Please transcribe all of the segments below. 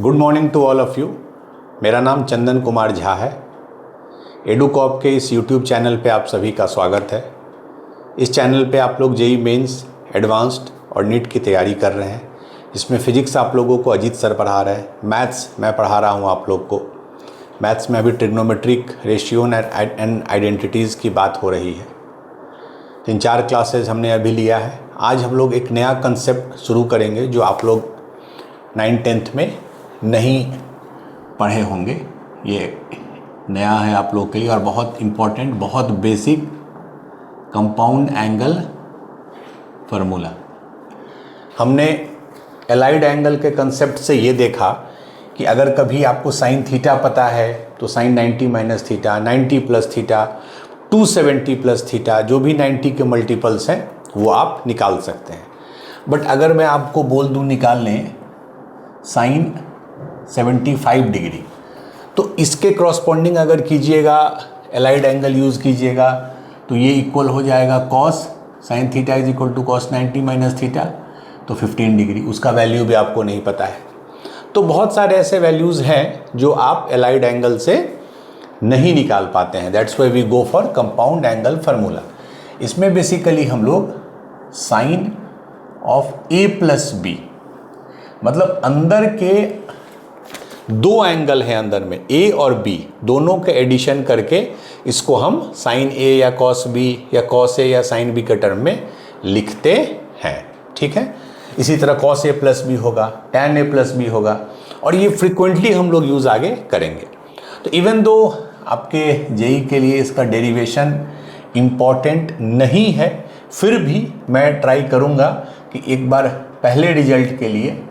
Good morning to all of you. मेरा नाम चंदन कुमार झा है। एडुकॉप के इस यूट्यूब चैनल पे आप सभी का स्वागत है। इस चैनल पे आप लोग जेईई मेंस, एडवांस्ड और नीट की तैयारी कर रहे हैं। इसमें फ़िज़िक्स आप लोगों को अजीत सर पढ़ा रहे हैं, मैथ्स मैं पढ़ा रहा हूँ आप लोग को। मैथ्स में अभी ट्रिग्नोमेट्रिक, रेशियो एंड आइडेंटिटीज़ की बात हो रही है। 3-4 क्लासेज हमने अभी लिया है। आज हम लोग एक नया कंसेप्ट शुरू करेंगे जो आप लोग 9th-10th में नहीं पढ़े होंगे। ये नया है आप लोग के लिए और बहुत इम्पोर्टेंट, बहुत बेसिक कंपाउंड एंगल फार्मूला। हमने एलाइड एंगल के कंसेप्ट से ये देखा कि अगर कभी आपको साइन थीटा पता है तो sine 90 minus theta, 90 plus theta, 270 plus theta, जो भी 90 के मल्टीपल्स हैं वो आप निकाल सकते हैं। बट अगर मैं आपको बोल दूं निकालने साइन 75 डिग्री, तो इसके करस्पॉन्डिंग अगर कीजिएगा, एलाइड एंगल यूज़ कीजिएगा तो ये इक्वल हो जाएगा cos sine theta is equal to cos 90 minus theta, तो 15 डिग्री। उसका वैल्यू भी आपको नहीं पता है। तो बहुत सारे ऐसे वैल्यूज़ हैं जो आप एलाइड एंगल से नहीं निकाल पाते हैं। That's why we go for compound angle formula. इसमें बेसिकली हम लोग sine of A plus B, मतलब अंदर के दो एंगल हैं, अंदर में ए और बी दोनों के एडिशन करके इसको हम साइन ए या कॉस बी या कॉस ए या साइन बी के टर्म में लिखते हैं। ठीक है। इसी तरह कॉस ए प्लस बी होगा, टैन ए प्लस बी होगा, और ये फ्रिक्वेंटली हम लोग यूज़ आगे करेंगे। तो इवन दो आपके जेई के लिए इसका डेरिवेशन इम्पॉर्टेंट नहीं है, फिर भी मैं ट्राई करूँगा कि एक बार पहले रिजल्ट के लिए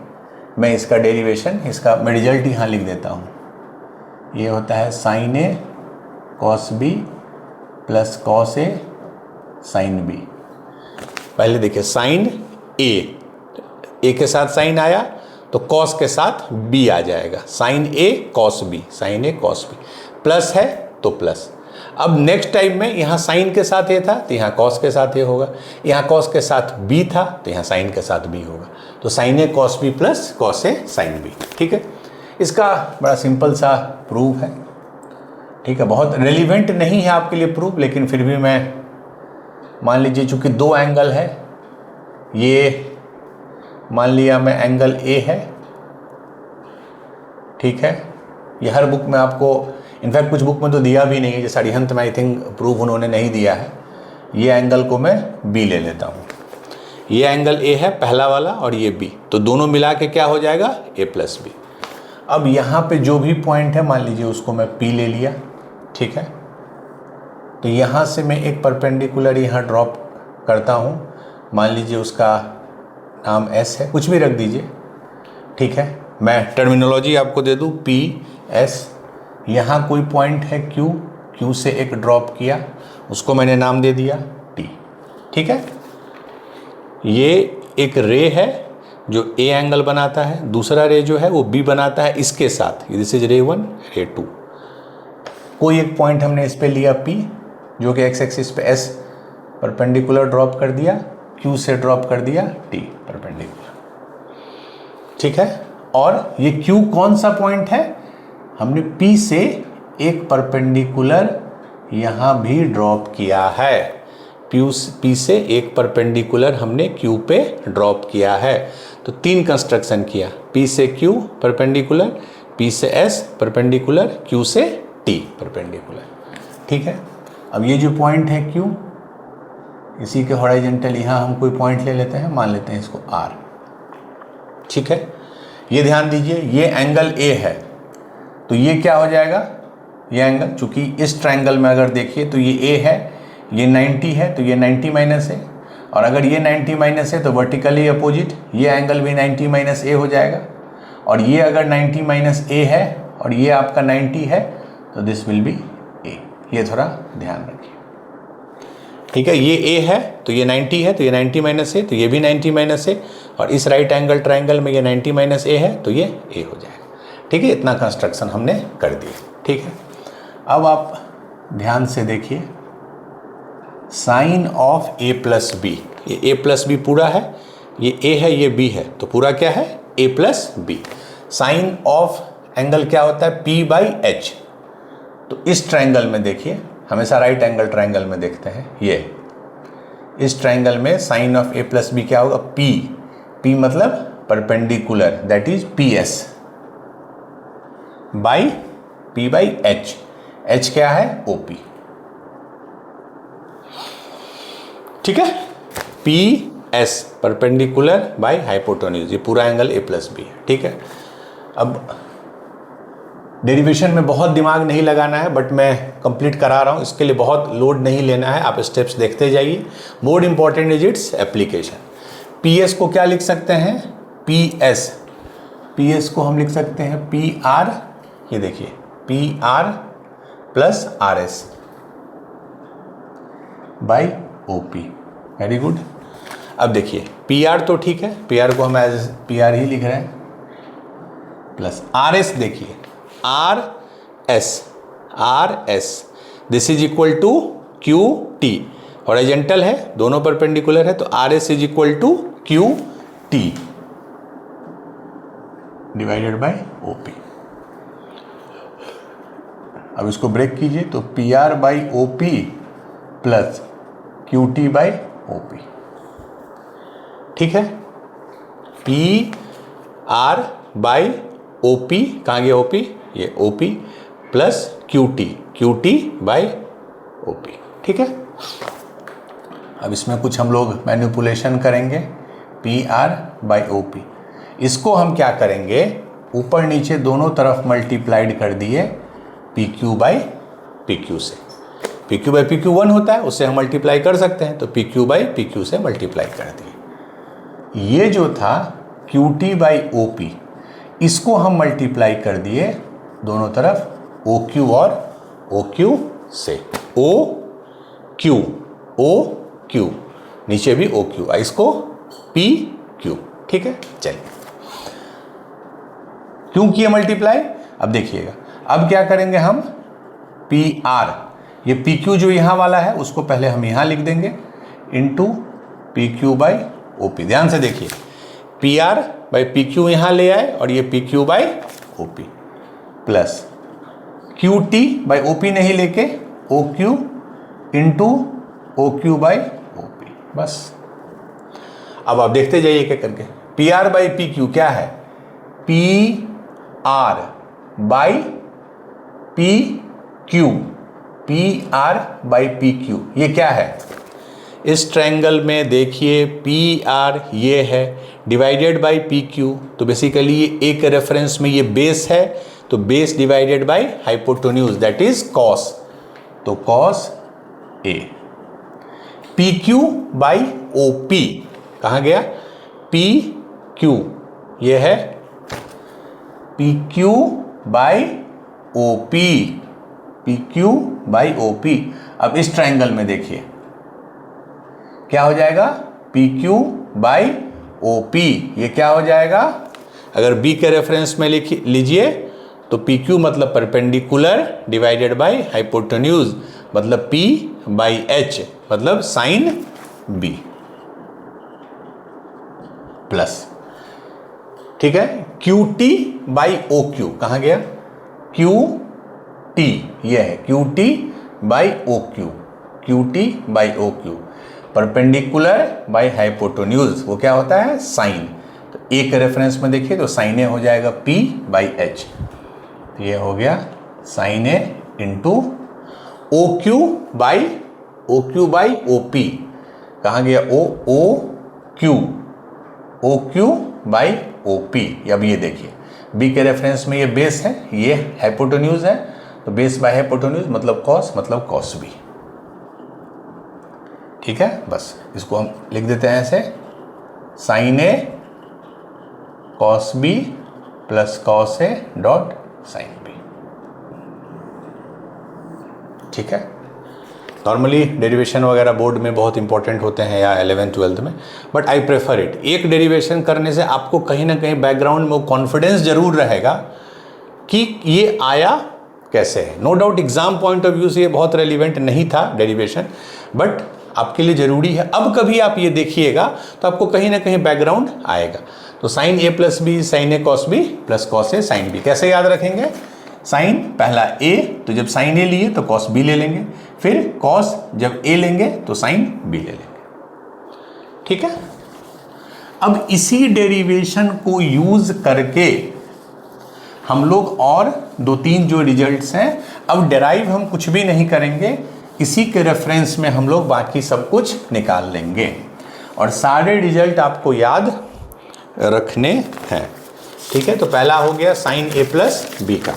मैं इसका डेरिवेशन, मैं रिजल्ट यहाँ लिख देता हूँ। ये होता है sine A cos B plus cos A sine B. पहले देखिए साइन ए के साथ साइन आया तो कॉस के साथ बी आ जाएगा, sine A cos B, sine A cos B. Plus है तो प्लस। अब नेक्स्ट टाइम में यहाँ साइन के साथ ए था तो यहाँ कॉस के साथ ए होगा, यहाँ कॉस के साथ बी था तो यहाँ साइन के साथ बी होगा। तो sine A cos B plus cos A sine B. ठीक है। इसका बड़ा सिंपल सा प्रूफ है। ठीक है। बहुत रेलिवेंट नहीं है आपके लिए प्रूफ, लेकिन फिर भी मैं मान लीजिए चूँकि दो एंगल है, ये मान लिया मैं एंगल ए है। ठीक है। ये हर बुक में आपको, इनफैक्ट कुछ बुक में तो दिया भी नहीं है, जैसे अरिहंत में आई थिंक प्रूफ उन्होंने नहीं दिया है। ये एंगल को मैं बी ले लेता हूँ। ये एंगल ए है पहला वाला और ये बी, तो दोनों मिला के क्या हो जाएगा ए प्लस बी। अब यहाँ पे जो भी पॉइंट है मान लीजिए उसको मैं पी ले लिया। ठीक है। तो यहाँ से मैं एक परपेंडिकुलर यहाँ ड्रॉप करता हूँ, मान लीजिए उसका नाम एस है, कुछ भी रख दीजिए। ठीक है। मैं टर्मिनोलॉजी आपको दे दूँ, पी एस। यहाँ कोई पॉइंट है क्यू, क्यू से एक ड्रॉप किया, उसको मैंने नाम दे दिया टी। ठीक है। ये एक रे है जो ए एंगल बनाता है, दूसरा रे जो है वो बी बनाता है इसके साथ। दिस इज रे 1, रे 2। कोई एक पॉइंट हमने इस पे लिया पी, जो कि एक्स एक्सिस पे एस परपेंडिकुलर ड्रॉप कर दिया, क्यू से ड्रॉप कर दिया टी परपेंडिकुलर। ठीक है। और ये क्यू कौन सा पॉइंट है, हमने P से एक परपेंडिकुलर यहाँ भी ड्रॉप किया है। P से एक परपेंडिकुलर हमने Q पे ड्रॉप किया है। तो 3 कंस्ट्रक्शन किया, P से Q परपेंडिकुलर, P से S परपेंडिकुलर, Q से T परपेंडिकुलर। ठीक है। अब ये जो पॉइंट है Q, इसी के हॉरिजॉन्टल यहाँ हम कोई पॉइंट ले लेते हैं, मान लेते हैं इसको R। ठीक है। ये ध्यान दीजिए, ये एंगल A है तो ये क्या हो जाएगा, ये एंगल, चूंकि इस ट्रायंगल में अगर देखिए तो ये ए है, ये 90 है तो ये 90 माइनस है, और अगर ये 90 माइनस है तो वर्टिकली अपोजिट ये एंगल भी 90 माइनस ए हो जाएगा। और ये अगर 90 माइनस ए है और ये आपका 90 है तो दिस विल बी ए। ये थोड़ा ध्यान रखिए। ठीक है। ये ए है तो ये 90 है तो ये 90 माइनस ए, तो ये भी 90 माइनस ए, और इस राइट एंगल ट्रायंगल में ये 90 माइनस ए है तो ये ए हो जाएगा। ठीक है। इतना कंस्ट्रक्शन हमने कर दिया। ठीक है। अब आप ध्यान से देखिए, sine of A plus B, ये ए प्लस बी पूरा है, ये ए है, ये बी है, तो पूरा क्या है A plus B. Sine of angle क्या होता है, P बाई एच। तो इस ट्रायंगल में देखिए, हमेशा राइट एंगल ट्रायंगल में देखते हैं, ये इस ट्रायंगल में sine of A plus B क्या होगा, P मतलब perpendicular, that is PS by P by H. H क्या है, OP। ठीक है, PS परपेंडिकुलर बाई हाइपोटेन्यूज, ये पूरा एंगल A प्लस बी है। ठीक है, अब डेरिवेशन में बहुत दिमाग नहीं लगाना है, बट मैं कंप्लीट करा रहा हूँ, इसके लिए बहुत लोड नहीं लेना है, आप स्टेप्स देखते जाइए। More important is its application. PS को क्या लिख सकते हैं, PS को हम लिख सकते हैं PR, ये देखिए PR plus RS by OP। Very good. अब देखिए PR तो ठीक है, PR को हम एज PR ही लिख रहे हैं, प्लस RS, देखिए RS this is equal to QT, horizontal है, दोनों परपेंडिकुलर है, तो RS is equal to QT divided by OP। अब इसको ब्रेक कीजिए, तो PR by OP plus QT by OP। ठीक है, PR बाई OP, कहाँ गया OP, ये OP plus QT by OP। ठीक है, अब इसमें कुछ हम लोग मैनिपुलेशन करेंगे, PR बाई OP, इसको हम क्या करेंगे, ऊपर नीचे दोनों तरफ मल्टीप्लाइड कर दिए PQ बाई PQ से। PQ बाई PQ 1 होता है, उससे हम मल्टीप्लाई कर सकते हैं, तो PQ बाई PQ से मल्टीप्लाई कर दिए। ये जो था QT बाई OP, इसको हम मल्टीप्लाई कर दिए दोनों तरफ OQ और OQ से, OQ नीचे भी OQ, इसको PQ। ठीक है, चलिए क्यों किए मल्टीप्लाई, अब देखिएगा। अब क्या करेंगे हम, PR, ये PQ जो यहाँ वाला है उसको पहले हम यहाँ लिख देंगे इंटू PQ बाई OP। ध्यान से देखिए, PR बाई PQ यहाँ ले आए और ये PQ by OP plus QT by OP नहीं लेके OQ into OQ by OP, बस। अब आप देखते जाइए क्या करके, PR बाई PQ क्या है, PR by PQ, PR by PQ, ये क्या है, इस ट्रायंगल में देखिए PR ये है डिवाइडेड बाई PQ, तो बेसिकली ये एक रेफरेंस में ये बेस है, तो base divided by hypotenuse, that is cos, तो cos A। PQ by OP कहाँ गया, PQ, ये है PQ by OP, PQ by OP। अब इस ट्रायंगल में देखिए क्या हो जाएगा, PQ बाई OP, ये क्या हो जाएगा, अगर B के रेफरेंस में लीजिए तो PQ मतलब परपेंडिकुलर डिवाइडेड बाई हाइपोटेन्यूज, मतलब P बाई H मतलब साइन B प्लस, ठीक है, QT बाई OQ कहाँ गया, QT, ये है QT by OQ, QT by OQ, perpendicular by hypotenuse, वो क्या होता है, साइन। तो एक रेफरेंस में देखिए तो साइन ए हो जाएगा P बाई H, तो ये हो गया sine A into OQ by OP, कहाँ गया OQ बाई OP। अब ये देखिए B के रेफरेंस में ये बेस है, ये हाइपोटेन्यूज है, तो बेस बाई हाइपोटेन्यूज मतलब कॉस, मतलब कॉस B। ठीक है, बस इसको हम लिख देते हैं ऐसे, sine A cos B plus cos A dot sine B। ठीक है, नॉर्मली डेरिवेशन वगैरह बोर्ड में बहुत इंपॉर्टेंट होते हैं या 11th 12th में, बट आई प्रेफर इट। एक डेरिवेशन करने से आपको कहीं ना कहीं बैकग्राउंड में वो कॉन्फिडेंस जरूर रहेगा कि ये आया कैसे है। No doubt exam point of view से ये बहुत रेलिवेंट नहीं था डेरिवेशन, बट आपके लिए ज़रूरी है। अब कभी आप ये देखिएगा तो आपको कहीं ना कहीं बैकग्राउंड आएगा। तो sine A plus B sine A cos B plus cos A sine B. कैसे याद रखेंगे? साइन पहला ए, तो जब साइन ए लिए तो कॉस बी ले लेंगे, फिर कॉस जब ए लेंगे तो साइन बी ले लेंगे। ठीक है। अब इसी डेरिवेशन को यूज करके हम लोग और 2-3 जो रिजल्ट्स हैं, अब डेराइव हम कुछ भी नहीं करेंगे, इसी के रेफरेंस में हम लोग बाकी सब कुछ निकाल लेंगे और सारे रिजल्ट आपको याद रखने हैं। ठीक है। तो पहला हो गया साइन ए प्लस बी का,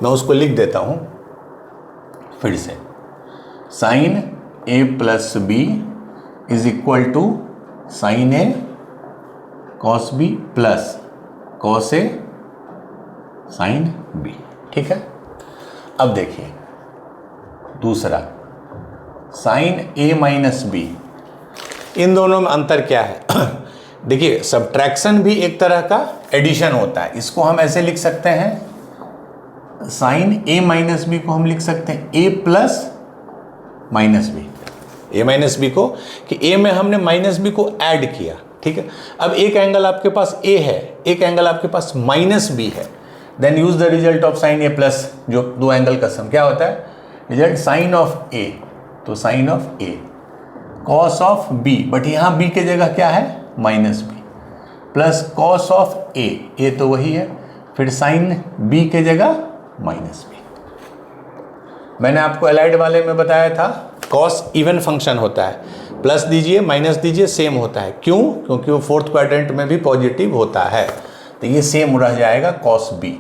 मैं उसको लिख देता हूं फिर से। Sine A plus B is equal to sine A cos B plus cos A sine B. ठीक है। अब देखिए दूसरा साइन ए माइनस बी, इन दोनों में अंतर क्या है? देखिए सब्ट्रैक्शन भी एक तरह का एडिशन होता है, इसको हम ऐसे लिख सकते हैं, साइन ए माइनस बी को हम लिख सकते हैं ए प्लस माइनस बी, ए माइनस बी को, कि ए में हमने माइनस बी को ऐड किया। ठीक है। अब एक एंगल आपके पास ए है, एक एंगल आपके पास माइनस बी है, then use the result of sine A plus, जो दो एंगल का सम क्या होता है? रिजल्ट साइन ऑफ ए, तो sine of A cos of B, but यहां बी की जगह क्या है? Minus B, plus cos of A तो वही है, फिर साइन बी के जगह माइनस बी। मैंने आपको एलाइड वाले में बताया था कॉस इवन फंक्शन होता है, प्लस दीजिए माइनस दीजिए सेम होता है। क्यों? क्योंकि वो फोर्थ क्वाड्रेंट में भी पॉजिटिव होता है, तो ये सेम रह जाएगा कॉस बी।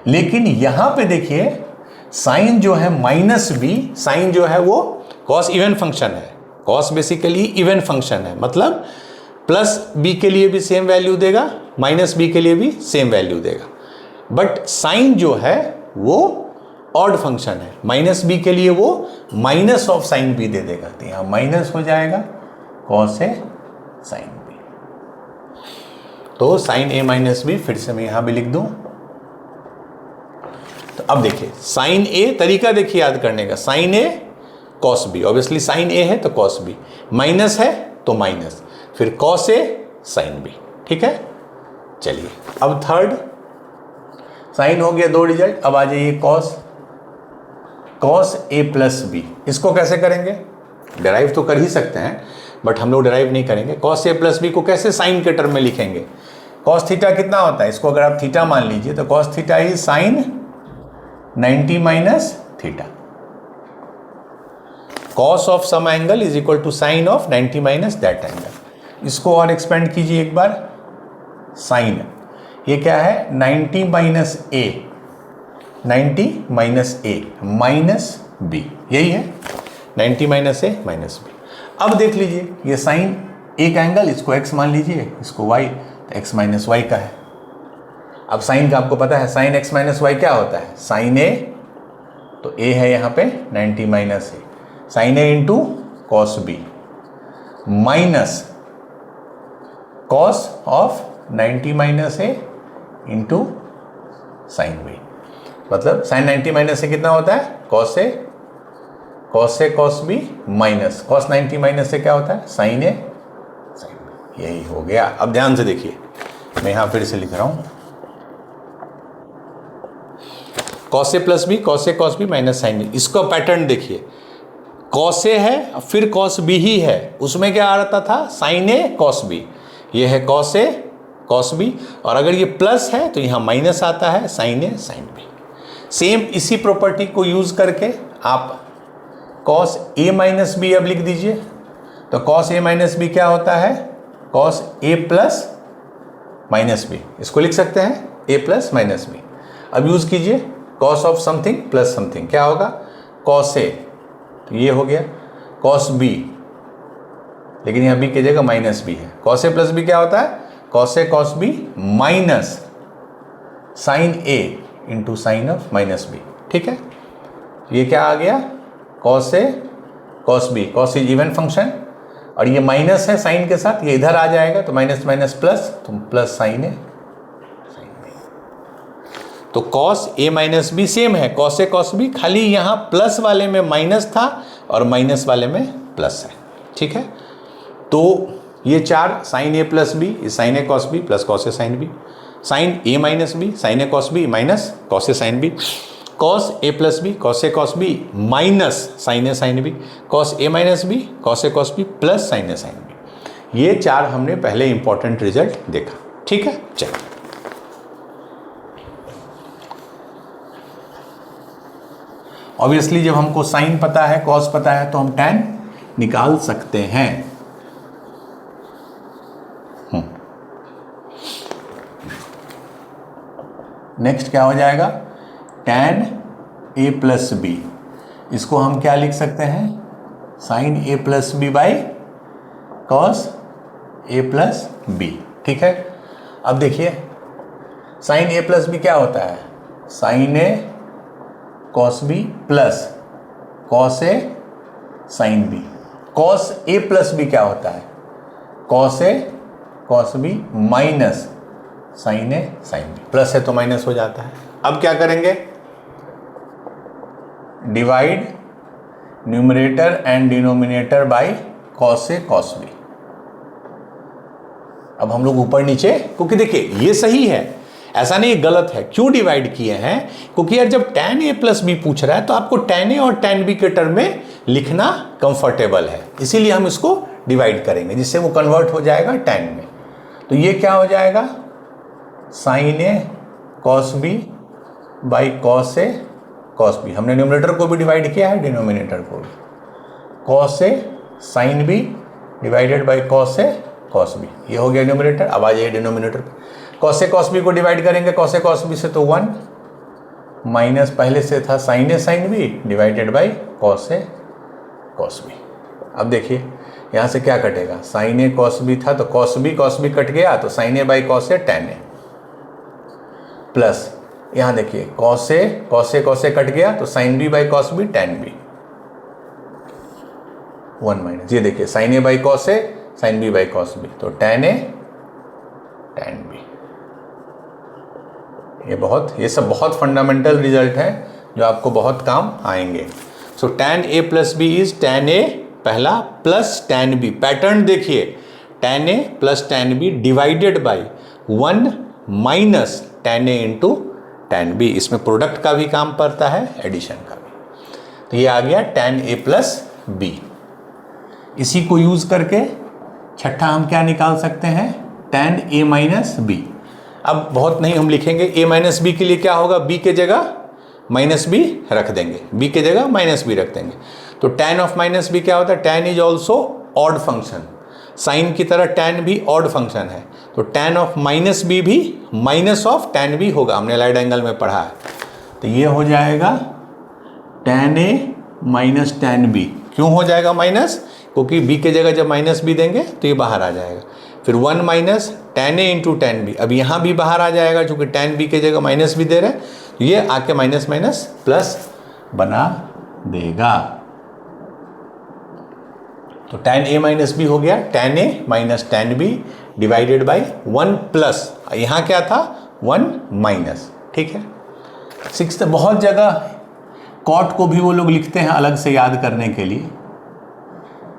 लेकिन यहां पे देखिए साइन जो है माइनस बी, साइन जो है वो कॉस इवन फंक्शन है, कॉस बेसिकली इवन फंक्शन है, मतलब प्लस बी के लिए भी सेम वैल्यू देगा, माइनस बी के लिए भी सेम वैल्यू देगा। बट साइन जो है वो ऑड फंक्शन है, माइनस बी के लिए वो माइनस ऑफ साइन बी दे देगा, तो यहां माइनस हो जाएगा कॉस ए साइन बी। तो साइन ए माइनस बी फिर से मैं यहां भी लिख दूं। तो अब देखिए साइन ए, तरीका देखिए याद करने का, sign A cos B, obviously sign ए है तो कॉस बी, माइनस है तो माइनस, फिर कॉस ए साइन बी। ठीक है। चलिए अब थर्ड, साइन हो गया 2 रिजल्ट, अब आ जाइए cos, cos A plus B. इसको कैसे करेंगे? डेराइव तो कर ही सकते हैं, बट हम लोग डेराइव नहीं करेंगे। कॉस ए प्लस बी को कैसे साइन के टर्म में लिखेंगे? कॉस थीटा कितना होता है? इसको अगर आप थीटा मान लीजिए तो cos theta is sine 90 minus theta, cos of sum angle is equal to sine of 90 minus that angle. इसको और एक्सपेंड कीजिए एक बार, साइन, ये क्या है? 90 माइनस ए, 90 माइनस ए माइनस बी, यही है 90 माइनस ए माइनस बी। अब देख लीजिए ये साइन एक एंगल, इसको x मान लीजिए, इसको y, तो x माइनस वाई का है। अब साइन का आपको पता है साइन x माइनस वाई क्या होता है? साइन ए, तो a है यहाँ पे 90 minus A, sine A into cos B minus cos of 90 minus A into sine B, मतलब साइन 90 माइनस से कितना होता है? Cos A cos B minus cos 90 minus से क्या होता है? Sine A sine B. यही हो गया। अब ध्यान से देखिए, मैं यहां फिर से लिख रहा हूं, cos A plus B, cos A cos B minus sine B. इसका पैटर्न देखिए, कॉस ए है फिर कॉस बी ही है, उसमें क्या आ रहा था? Sine A cos B. ये है कॉस ए कॉस बी, और अगर ये प्लस है तो यहाँ माइनस आता है, sine A sine B. Same इसी प्रॉपर्टी को यूज करके आप कॉस ए माइनस बी अब लिख दीजिए, तो कॉस ए माइनस बी क्या होता है? Cos A plus minus B, इसको लिख सकते हैं ए प्लस माइनस बी। अब यूज कीजिए cos of something plus something, क्या होगा? कॉस ए, तो ये हो गया कॉस बी, लेकिन यहाँ बी की जगह माइनस बी है। कॉस ए प्लस बी क्या होता है? Cos A cos B minus sine A into sine of minus B. ठीक है। ये क्या आ गया? Cos A cos B, cos is even function, और ये माइनस है साइन के साथ, ये इधर आ जाएगा, तो माइनस माइनस प्लस, तो plus sine A sine B. तो cos A minus B same है कॉस ए कॉस बी, खाली यहाँ प्लस वाले में माइनस था और माइनस वाले में प्लस है। ठीक है। तो ये 4 sine A plus B is sine A cos B plus cos A sine B, sine A minus B sine A cos B minus cos A sine B, cos A plus B cos A cos B minus sine A sine B, cos A minus B cos A cos B plus sine A sine B. ये 4 हमने पहले important result देखा। ठीक है, चलो obviously जब हमको sign पता है कॉस पता है तो हम टैन निकाल सकते हैं। नेक्स्ट क्या हो जाएगा, टैन ए प्लस बी, इसको हम क्या लिख सकते हैं, sine A plus B by cos A plus B. ठीक है, अब देखिए साइन ए प्लस बी क्या होता है, sine A cos B plus cos A sine B. Cos A plus B क्या होता है, cos A cos B minus sine A sine B. Plus है तो माइनस हो जाता है। अब क्या करेंगे, divide numerator and denominator by cos A cos B. अब हम लोग ऊपर नीचे, क्योंकि देखिए ये सही है, ऐसा नहीं गलत है। क्यों डिवाइड किए हैं, क्योंकि यार जब tan a प्लस बी पूछ रहा है तो आपको tan a और tan b के टर्म में लिखना कंफर्टेबल है, इसीलिए हम इसको डिवाइड करेंगे जिससे वो कन्वर्ट हो जाएगा tan में। तो ये क्या हो जाएगा, sine A cos B by cos A cos B. हमने न्यूमरेटर को भी डिवाइड किया है, डिनोमिनेटर को भी, cos A sine B divided by cos A cos B. ये हो गया न्यूमरेटर। अब आ जाइए डिनोमिनेटर पे, कॉस ए कॉस बी को डिवाइड करेंगे, कॉस ए कॉस बी से तो 1 माइनस पहले से था sine A sine B divided by cos A cos B. अब देखिए यहाँ से क्या कटेगा, साइन ए कॉस बी था तो कॉस बी कट गया तो sine A by cos A tan A, plus यहाँ देखिए कॉस ए कट गया तो sine B by cos B tan B, 1 minus, ये देखिए sine A by cos A sine B by cos B तो tan A tan B. ये सब बहुत फंडामेंटल रिजल्ट है जो आपको बहुत काम आएंगे। So tan A plus B is tan A पहला प्लस टैन बी। पैटर्न देखिए, tan A plus tan B divided by 1 minus tan A into tan B. इसमें प्रोडक्ट का भी काम पड़ता है, एडिशन का भी। तो ये आ गया टैन ए प्लस बी। इसी को यूज करके छठा हम क्या निकाल सकते हैं, टैन ए माइनस बी। अब बहुत नहीं हम लिखेंगे, ए माइनस बी के लिए क्या होगा, बी के जगह माइनस बी रख देंगे, बी के जगह माइनस बी रख देंगे। तो टैन ऑफ माइनस बी क्या होता है, tan is also odd function, sine की तरह टैन भी ऑड फंक्शन है। तो टैन ऑफ माइनस बी भी माइनस ऑफ टैन बी होगा, हमने राइट एंगल में पढ़ा है। तो ये हो जाएगा tan A minus tan B. क्यों हो जाएगा माइनस, क्योंकि बी के जगह जब माइनस बी देंगे तो ये बाहर आ जाएगा। फिर 1 minus tan A into tan B, अब यहाँ भी बाहर आ जाएगा क्योंकि टैन बी के जगह माइनस बी दे रहे हैं, तो ये आके माइनस माइनस प्लस बना देगा। तो टैन ए माइनस बी हो गया tan A minus tan B divided by 1 plus, यहाँ क्या था 1 माइनस। ठीक है, 6 बहुत जगह कॉट को भी वो लोग लिखते हैं अलग से याद करने के लिए,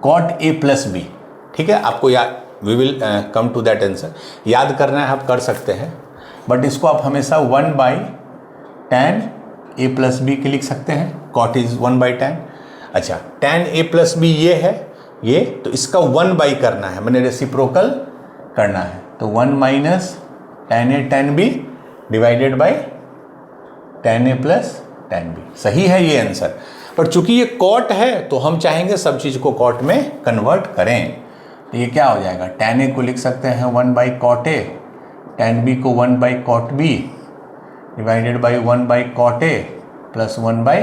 कॉट ए प्लस बी। ठीक है, आपको याद, we will come to that answer, याद करना है आप कर सकते हैं, बट इसको आप हमेशा 1 by tan A plus B के लिख सकते हैं, कॉट इज 1 बाई टैन। अच्छा, टैन ए प्लस बी ये है, ये तो इसका 1 बाई करना है, मैंने रेसिप्रोकल करना है, तो 1 minus tan A tan B divided by tan A plus tan B. सही है ये आंसर, पर चूंकि ये कॉट है तो हम चाहेंगे सब चीज़ को कॉट में कन्वर्ट करें। तो ये क्या हो जाएगा, टैन ए को लिख सकते हैं 1 by cot A, tan B को 1 by cot B divided by 1 by cot A plus 1 by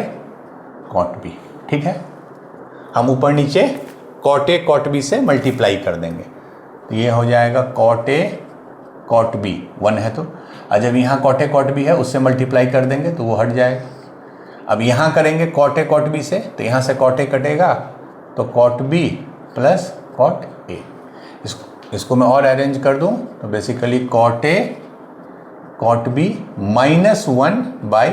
cot B. ठीक है, हम ऊपर नीचे कॉट ए कॉट बी से मल्टीप्लाई कर देंगे, तो ये हो जाएगा कॉट ए कॉट बी, 1 है तो, और जब यहाँ कॉट ए कॉट बी है उससे मल्टीप्लाई कर देंगे तो वो हट जाएगा। अब यहाँ करेंगे कॉट ए कॉट बी से, तो यहाँ से कॉट ए कटेगा तो cot B plus cot A. इसको मैं और अरेंज कर दूँ तो basically cot A cot B minus 1 by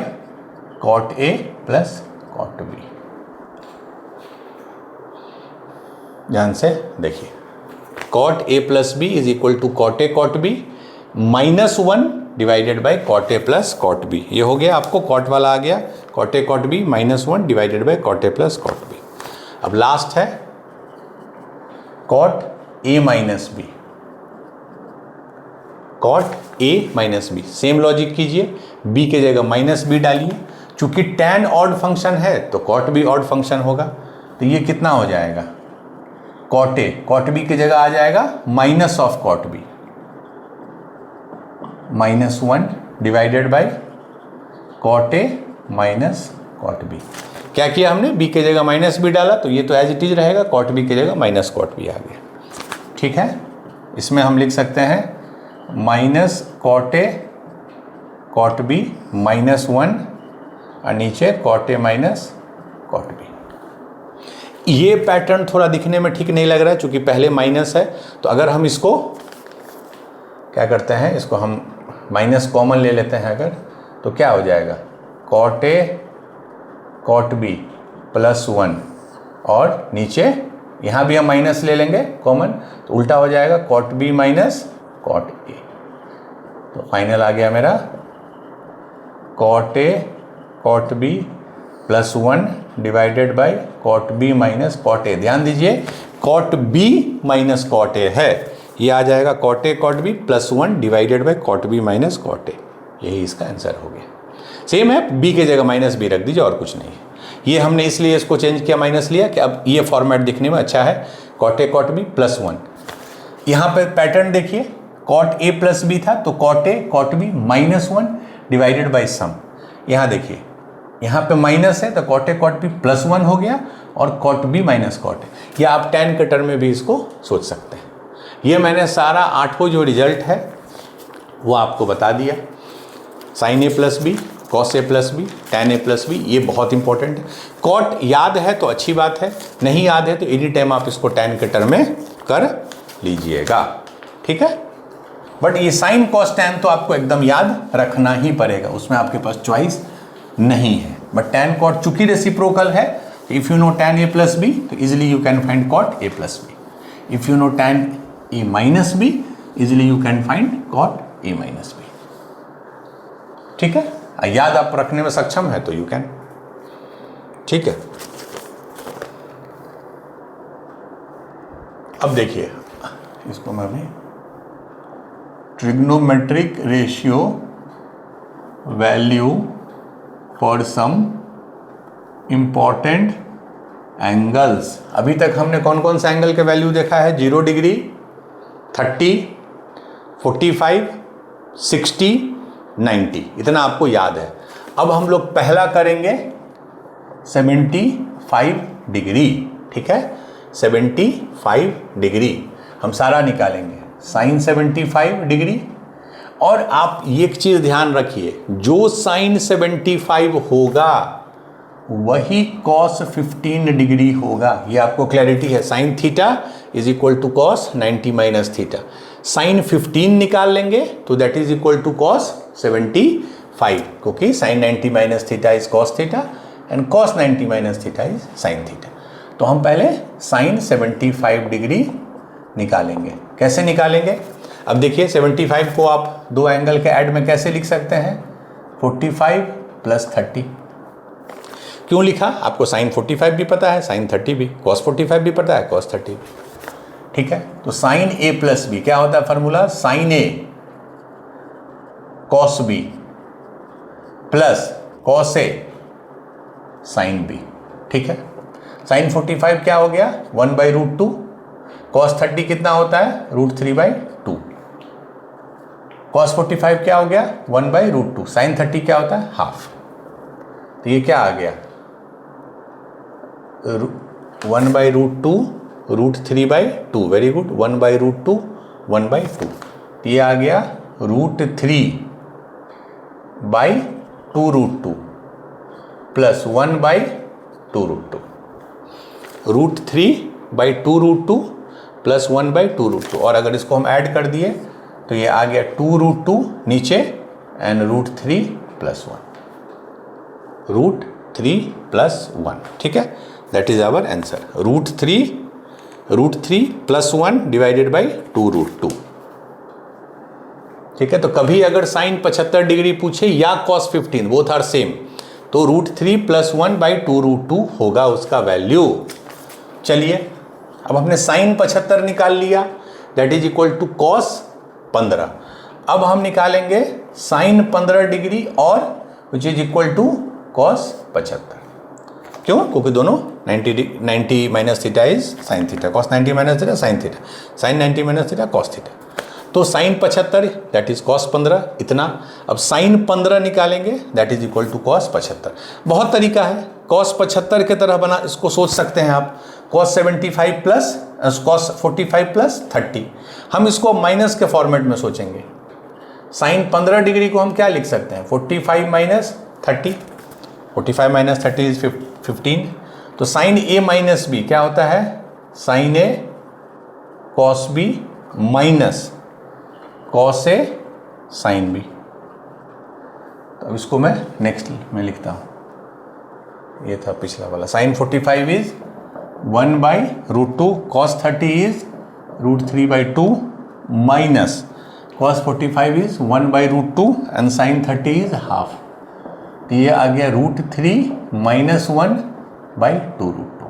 cot A plus cot B. ध्यान से देखिए, cot A plus B is equal to cot A cot B -1 divided by cot A plus cot B. ये हो गया, आपको कॉट वाला आ गया, cot A cot B -1 divided by cot A plus cot B. अब लास्ट है cot A minus B, cot A minus B. Same logic कीजिए, बी के जगह माइनस बी डालिए, चूंकि tan ऑड फंक्शन है तो कॉट भी ऑड फंक्शन होगा, तो ये कितना हो जाएगा, कॉट ए, कॉट बी की जगह आ जाएगा minus of cot B, -1 divided by cot A minus cot B. क्या किया हमने, बी के जगह माइनस बी डाला, तो ये तो एज इट इज रहेगा, कॉट बी की जगह माइनस कॉट बी आ गया। ठीक है, इसमें हम लिख सकते हैं minus cot A cot B -1 और नीचे cot A minus cot B. ये पैटर्न थोड़ा दिखने में ठीक नहीं लग रहा है, चूंकि पहले माइनस है, तो अगर हम इसको क्या करते हैं, इसको हम माइनस कॉमन ले लेते हैं अगर, तो क्या हो जाएगा, कॉट ए कॉट बी +1 और नीचे यहाँ भी हम माइनस ले लेंगे कॉमन, तो उल्टा हो जाएगा cot B minus cot A. तो फाइनल आ गया मेरा cot A cot B +1 divided by cot B minus cot A. ध्यान दीजिए, cot B minus cot A है, ये आ जाएगा cot A cot B +1 divided by cot B minus cot A. यही इसका आंसर हो गया। सेम है, बी के जगह माइनस बी रख दीजिए और कुछ नहीं है। ये हमने इसलिए इसको चेंज किया, माइनस लिया, कि अब ये फॉर्मेट दिखने में अच्छा है, कॉट ए कॉट बी +1। यहाँ पे पैटर्न देखिए, कॉट ए प्लस बी था, तो cot A cot B -1 divided by sum. यहाँ देखिए, यहाँ पे माइनस है तो कॉट ए कॉट बी +1 हो गया और cot B minus cot A. या आप tan के टर्म में भी इसको सोच सकते हैं। ये मैंने सारा 8 जो रिजल्ट है वो आपको बता दिया। Sign A plus B, cos A plus b, tan A plus B, ये बहुत इंपॉर्टेंट है। कॉट याद है तो अच्छी बात है, नहीं याद है तो एनी टाइम आप इसको tan के टर्म में कर लीजिएगा। ठीक है, बट ये साइन कॉस tan तो आपको एकदम याद रखना ही पड़ेगा, उसमें आपके पास चॉइस नहीं है। बट tan कॉट चूंकि रेसिप्रोकल है, if you know tan a plus B तो easily you can find cot a plus B. If you know tan a minus B, easily you can find cot a minus B. ठीक है, याद आप रखने में सक्षम है तो यू कैन। ठीक है, अब देखिए इसको मैं भी, trigonometric ratio value for some important angles. अभी तक हमने कौन कौन सा एंगल के वैल्यू देखा है, 0 डिग्री, 30, 45, 60, 90, इतना आपको याद है। अब हम लोग पहला करेंगे 75 डिग्री। ठीक है, 75 डिग्री हम सारा निकालेंगे, साइन 75 डिग्री। और आप एक चीज ध्यान रखिए, जो साइन 75 होगा वही कॉस 15 डिग्री होगा। ये आपको क्लैरिटी है, sine theta is equal to cos 90 minus theta. Sine 15 निकाल लेंगे तो that is equal to cos 75, क्योंकि sine 90 minus theta is cos theta and cos 90 minus theta is sine theta. तो हम पहले साइन 75 डिग्री निकालेंगे। कैसे निकालेंगे, अब देखिए 75 को आप दो एंगल के ऐड में कैसे लिख सकते हैं, 45 + 30। क्यों लिखा, आपको साइन 45 भी पता है, साइन 30 भी, कॉस 45 भी पता है, कॉस 30 भी। ठीक है, तो साइन ए प्लस बी क्या होता है formula, sign A cos B plus cos A sine B. ठीक है, साइन 45 क्या हो गया, 1/√2, कॉस 30 कितना होता है, √3/2। कॉस 45 क्या हो गया, 1/√2, साइन 30 क्या होता है, हाफ। तो ये क्या आ गया, 1/√2 √3/2, वेरी गुड, 1/√2 1/2। तो ये आ गया √3/2√2 प्लस 1/2√2, √3/2√2 प्लस 1/2√2। और अगर इसको हम ऐड कर दिए तो ये आ गया 2√2 नीचे एंड √3 + 1, √3 + 1। ठीक है, that is our answer, √3 √3 + 1 divided by 2√2। ठीक है, तो कभी अगर साइन 75 डिग्री पूछे या cos 15 बोथ आर सेम, तो √3 + 1 बाई 2√2 होगा उसका वैल्यू। चलिए अब हमने साइन 75 निकाल लिया, that is equal to cos 15। अब हम निकालेंगे साइन 15 डिग्री और which is equal to cos 75। क्यों? क्योंकि दोनों 90 minus theta is sine theta, cos 90 minus theta sine theta, sine 90 minus theta cos theta. तो साइन 75 दैट इज cos 15 इतना। अब साइन 15 निकालेंगे that is equal to cos 75। बहुत तरीका है, cos 75 के तरह बना इसको सोच सकते हैं आप, cos 75 प्लस cos 45 प्लस 30। हम इसको माइनस के फॉर्मेट में सोचेंगे। साइन 15 डिग्री को हम क्या लिख सकते हैं? 45 माइनस 30, 45 माइनस 30 इज 15। तो साइन A माइनस B क्या होता है? Sine A cos B minus cos A sine B। तो अब इसको मैं नेक्स्ट में लिखता हूँ, ये था पिछला वाला। Sine 45 is 1/√2, cos 30 is √3/2 minus cos 45 is 1/√2 and sine 30 is half. तो ये आ गया √3 माइनस 1/2√2।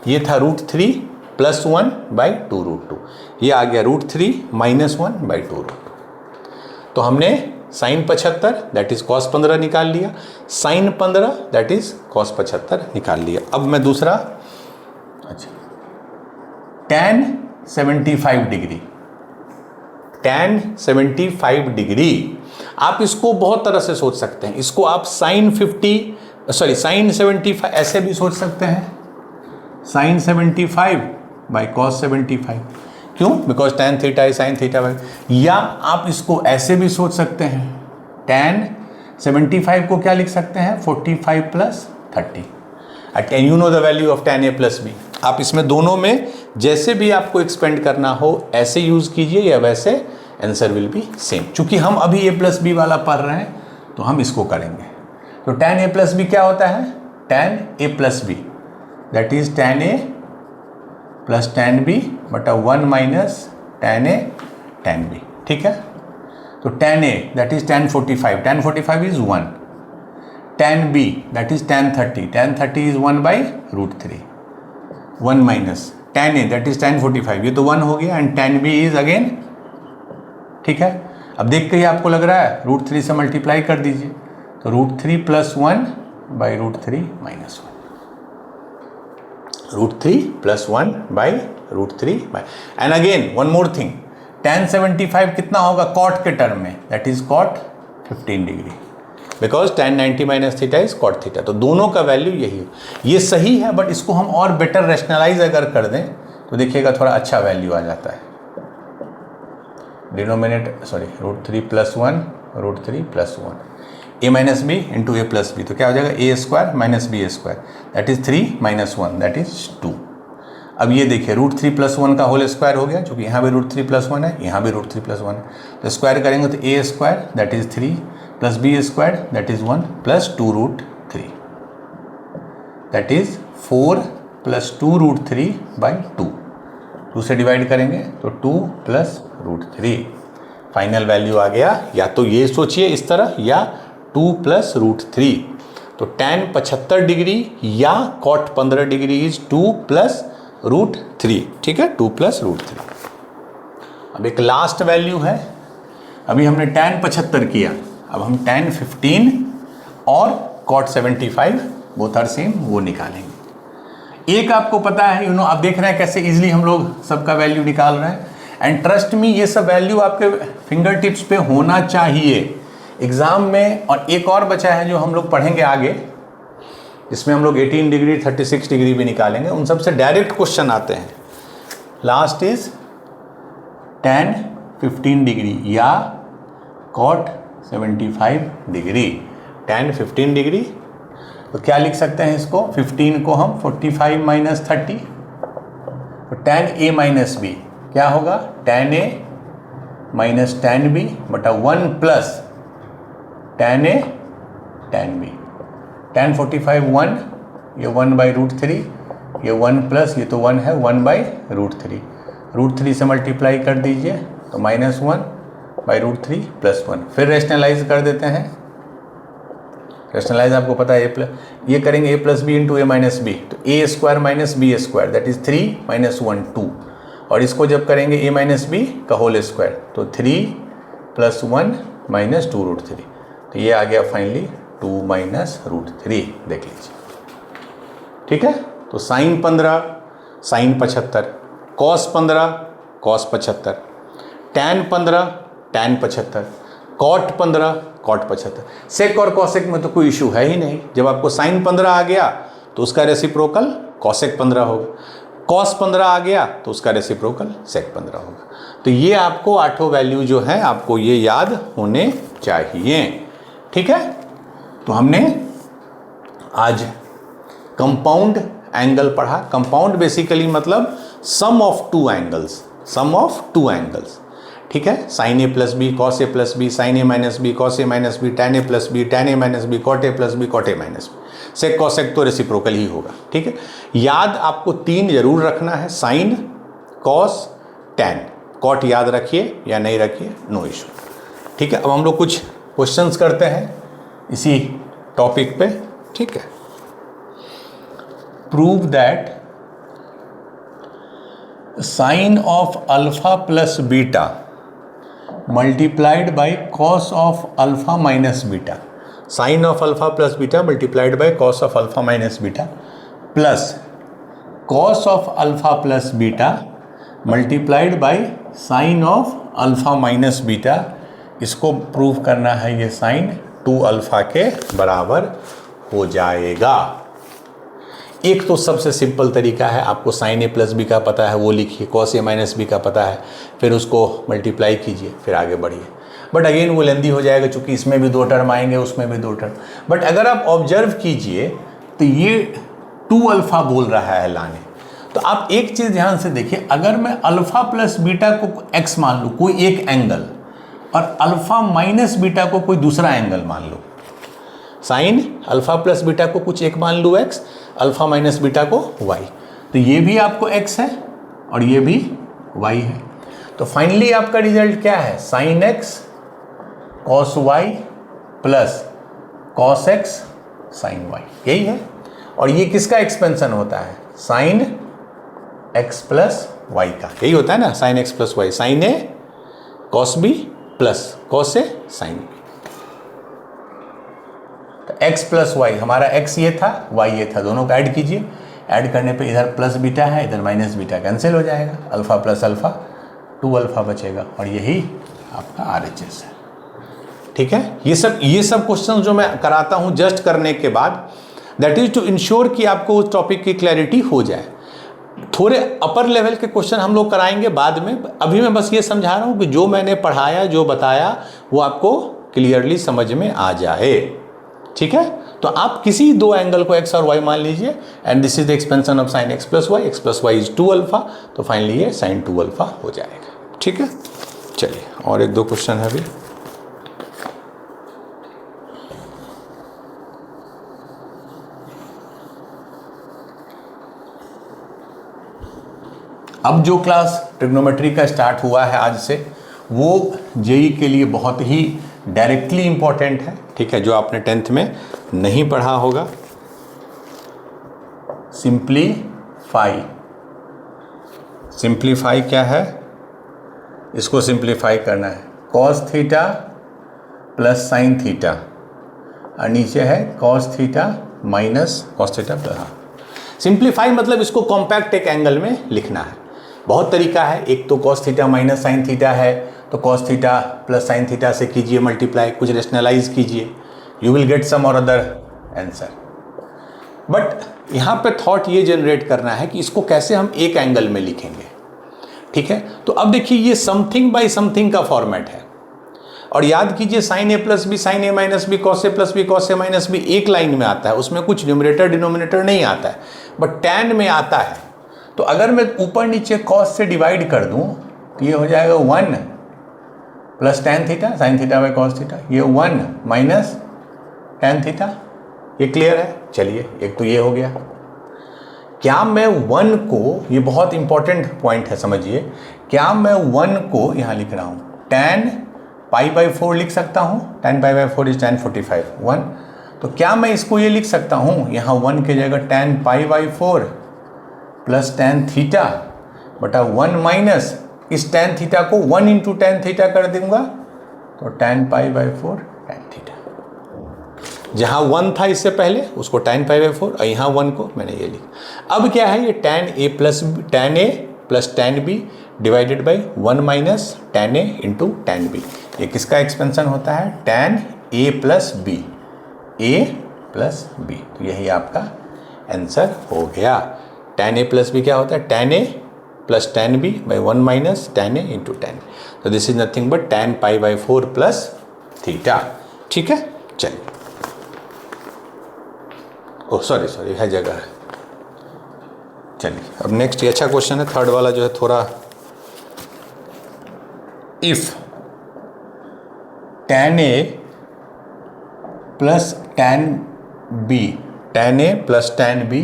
ये था √3 + 1/2√2, ये आ गया √3 माइनस 1/2√2। तो हमने साइन 75 दैट इज cos 15 निकाल लिया, साइन 15 दैट इज cos 75 निकाल लिया। अब मैं दूसरा, अच्छा, tan 75 डिग्री, tan 75 डिग्री आप इसको बहुत तरह से सोच सकते हैं। इसको आप साइन 75 ऐसे भी सोच सकते हैं, साइन 75 बाई cos 75। क्यों? Because tan theta is sine theta by. या आप इसको ऐसे भी सोच सकते हैं, tan 75 को क्या लिख सकते हैं? 45 plus 30 and you know the value of tan A plus B। आप इसमें दोनों में जैसे भी आपको एक्सपेंड करना हो ऐसे यूज कीजिए या वैसे, आंसर विल बी सेम। चूंकि हम अभी A प्लस B वाला पढ़ रहे हैं तो हम इसको करेंगे। तो tan A प्लस B क्या होता है? tan A plus B that is tan A plus tan B बटा 1 minus tan A tan B। ठीक है, तो tan A that is tan 45, tan 45 is 1, tan B that is tan 30, tan 30 is 1/√3, 1 minus tan A that is tan 45, ये तो 1 हो गया, and tan B is again. ठीक है, अब देख के ही आपको लग रहा है √3 से मल्टीप्लाई कर दीजिए, तो √3 + 1/√3 minus 1, √3 + 1/√3 and again one more thing, tan 75 कितना होगा कॉट के टर्म में? That is cot 15 degree, because tan 90 minus theta is cot theta. तो दोनों का वैल्यू यही है, ये सही है, बट इसको हम और बेटर रैशनलाइज अगर कर दें तो देखिएगा थोड़ा अच्छा वैल्यू आ जाता है। Denominator √3 + 1 √3 + 1 A minus B into A plus B, तो क्या हो जाएगा? A² minus B² that is 3 minus 1 that is 2। अब ये देखिए √3 + 1 का होल स्क्वायर हो गया, क्योंकि यहाँ भी √3 + 1 है, यहाँ भी √3 + 1 है, तो स्क्वायर करेंगे तो A² that is 3 plus B² that is 1 plus 2√3 that is 4 + 2√3/2। 2 से डिवाइड करेंगे तो 2 + √3। फाइनल वैल्यू आ गया, या तो ये सोचिए इस तरह या 2 + √3। तो tan 75 डिग्री या cot 15 डिग्री इज 2 + √3। ठीक है, 2 + √3। अब एक लास्ट वैल्यू है, अभी हमने tan 75 किया, अब हम tan 15 और cot 75 बोथ आर सेम वो निकालेंगे। एक आपको पता है, आप देख रहे हैं कैसे इजीली हम लोग सबका वैल्यू निकाल रहे हैं, एंड ट्रस्ट मी ये सब वैल्यू आपके फिंगर टिप्स पे होना चाहिए एग्जाम में। और एक और बचा है जो हम लोग पढ़ेंगे आगे, इसमें हम लोग 18 डिग्री 36 डिग्री भी निकालेंगे, उन सब से डायरेक्ट क्वेश्चन आते हैं। लास्ट इज tan 15 डिग्री या cot 75 डिग्री। tan 15 डिग्री तो क्या लिख सकते हैं इसको? 15 को हम 45 माइनस 30, तो tan A माइनस B क्या होगा? tan A minus tan B बटा 1 plus tan A tan B। tan 45 1, ये 1/√3, ये 1 प्लस ये तो 1 है, 1/√3, √3 से मल्टीप्लाई कर दीजिए तो -1/√3 + 1। फिर रेशनलाइज कर देते हैं, रेशनलाइज आपको पता है ये करेंगे a + b × a - b, तो a² - b² दैट इज 3 - 1 2, और इसको जब करेंगे a - b का होल स्क्वायर तो 3 + 1 - 2√3, तो ये आ गया फाइनली 2 - √3, देख लीजिए। ठीक है, तो sin 15 sin 75, cos 15 cos 75, tan 15 tan 75, cot 15 cot 75। सेक और कॉसेक में तो कोई इशू है ही नहीं, जब आपको sin 15 आ गया तो उसका रेसिप्रोकल cosec 15 होगा, cos 15 आ गया तो उसका रेसिप्रोकल sec 15 होगा। तो ये आपको आठों वैल्यू जो है आपको ये याद होने चाहिए। ठीक है, तो हमने आज कंपाउंड एंगल पढ़ा। कंपाउंड बेसिकली मतलब sum of two angles, sum of two angles. ठीक है, sin a + b cos a + b sin a - b cos a - b tan a + b tan a - b cot a + b cot a - b, sec cosec तो reciprocal ही होगा। ठीक है, याद आपको 3 जरूर रखना है, साइन कॉस टैन। कॉट याद रखिए या नहीं रखिए, नो इशू। ठीक है, अब हम लोग कुछ क्वेश्चंस करते हैं इसी टॉपिक पे। ठीक है, prove that sine of alpha plus beta multiplied by cos of alpha minus beta, sine of alpha plus beta multiplied by cos of alpha minus beta plus cos of alpha plus beta multiplied by sine of alpha minus beta, इसको prove करना है। ये sign 2 alpha के बराबर हो जाएगा। एक तो सबसे सिंपल तरीका है, आपको साइन a + b का पता है वो लिखिए, कॉस a - b का पता है, फिर उसको मल्टीप्लाई कीजिए, फिर आगे बढ़िए। बट अगेन वो लेंदी हो जाएगा, चूंकि इसमें भी 2 टर्म आएंगे, उसमें भी 2 टर्म। बट अगर आप ऑब्जर्व कीजिए तो ये 2 अल्फा बोल रहा है लाने, तो आप एक चीज़ ध्यान से देखिए, अगर मैं अल्फा प्लस बीटा को x मान लूँ कोई एक एंगल, और अल्फा माइनस बीटा को कोई दूसरा एंगल मान लूँ, साइन अल्फा प्लस बीटा को कुछ एक मान लूँ x, अल्फा माइनस बीटा को y, तो ये भी आपको x है और ये भी y है। तो फाइनली आपका रिजल्ट क्या है, sine x cos y plus cos x sine y, यही है। और ये किसका एक्सपेंशन होता है, साइन x प्लस y का, यही होता है ना, sine x plus y, sine a cos b plus cos a sine b। x plus y, हमारा x ये था, y ये था, दोनों को ऐड कीजिए, ऐड करने पे इधर प्लस बीटा है, इधर माइनस बीटा, कैंसिल हो जाएगा, अल्फा प्लस अल्फा 2 अल्फा बचेगा, और यही आपका RHS है। ठीक है, ये सब क्वेश्चन जो मैं कराता हूँ जस्ट करने के बाद, दैट इज टू इंश्योर कि आपको उस टॉपिक की क्लैरिटी हो जाए। थोड़े अपर लेवल के क्वेश्चन हम लोग कराएंगे बाद में, अभी मैं बस ये समझा रहा हूँ कि जो मैंने पढ़ाया, जो बताया, वो आपको क्लियरली समझ में आ जाए। ठीक है, तो आप किसी 2 एंगल को x और y मान लीजिए, and this is the expansion of sine x plus y is 2 alpha, तो फाइनली ये साइन 2 अल्फा हो जाएगा। ठीक है, चलिए और 1-2 क्वेश्चन है अभी। अब जो क्लास ट्रिग्नोमेट्री का स्टार्ट हुआ है आज से, वो जेई के लिए बहुत ही डायरेक्टली इंपॉर्टेंट है। ठीक है, जो आपने 10th में नहीं पढ़ा होगा, सिंप्लीफाई। सिंप्लीफाई क्या है, इसको सिंप्लीफाई करना है, cos theta plus sine theta, और नीचे है cos theta minus cos theta plus. हाँ, सिंप्लीफाई मतलब इसको कॉम्पैक्ट एक एंगल में लिखना है। बहुत तरीका है, एक तो cos theta minus sine theta है, तो cos theta plus sine theta से कीजिए मल्टीप्लाई, कुछ रेशनलाइज कीजिए, यू विल गेट सम और अदर आंसर। बट यहाँ पे थॉट ये जनरेट करना है कि इसको कैसे हम एक एंगल में लिखेंगे। ठीक है, तो अब देखिए ये समथिंग बाय समथिंग का फॉर्मेट है, और याद कीजिए sine a plus B sine a minus B cos a plus B cos a minus b एक लाइन में आता है, उसमें कुछ न्यूमरेटर डिनोमिनेटर नहीं आता है, बट टैन में आता है। तो अगर मैं ऊपर नीचे कॉस से डिवाइड कर दूं तो ये हो जाएगा 1 plus tan theta sine theta by cos theta, ये 1 माइनस टैन थीटा। ये क्लियर है, चलिए एक तो ये हो गया। क्या मैं 1 को, ये बहुत इंपॉर्टेंट पॉइंट है समझिए, क्या मैं 1 को यहाँ लिख रहा हूँ tan π/4 लिख सकता हूँ, tan π/4 इज tan 45 1, तो क्या मैं इसको ये लिख सकता हूँ यहाँ 1 की जगह tan π/4 प्लस tan थीटा बटा 1 माइनस इस tan थीटा को 1 इंटू tan थीटा कर दूंगा तो tan π/4 tan थीटा, जहाँ 1 था इससे पहले उसको tan π/4 और यहाँ 1 को मैंने ये लिखा। अब क्या है ये tan a plus tan b divided by 1 minus tan a into tan b, ये किसका एक्सपेंशन होता है tan a प्लस b, तो यही आपका आंसर हो गया। tan a प्लस b क्या होता है tan a plus tan b by 1 minus tan a into tan b, तो this is nothing but tan π/4 plus theta. ठीक है, चलिए, ओह सॉरी है जगह है। चलिए अब नेक्स्ट, ये अच्छा क्वेश्चन है, थर्ड वाला जो है थोड़ा, if tan a plus tan b, tan a plus tan b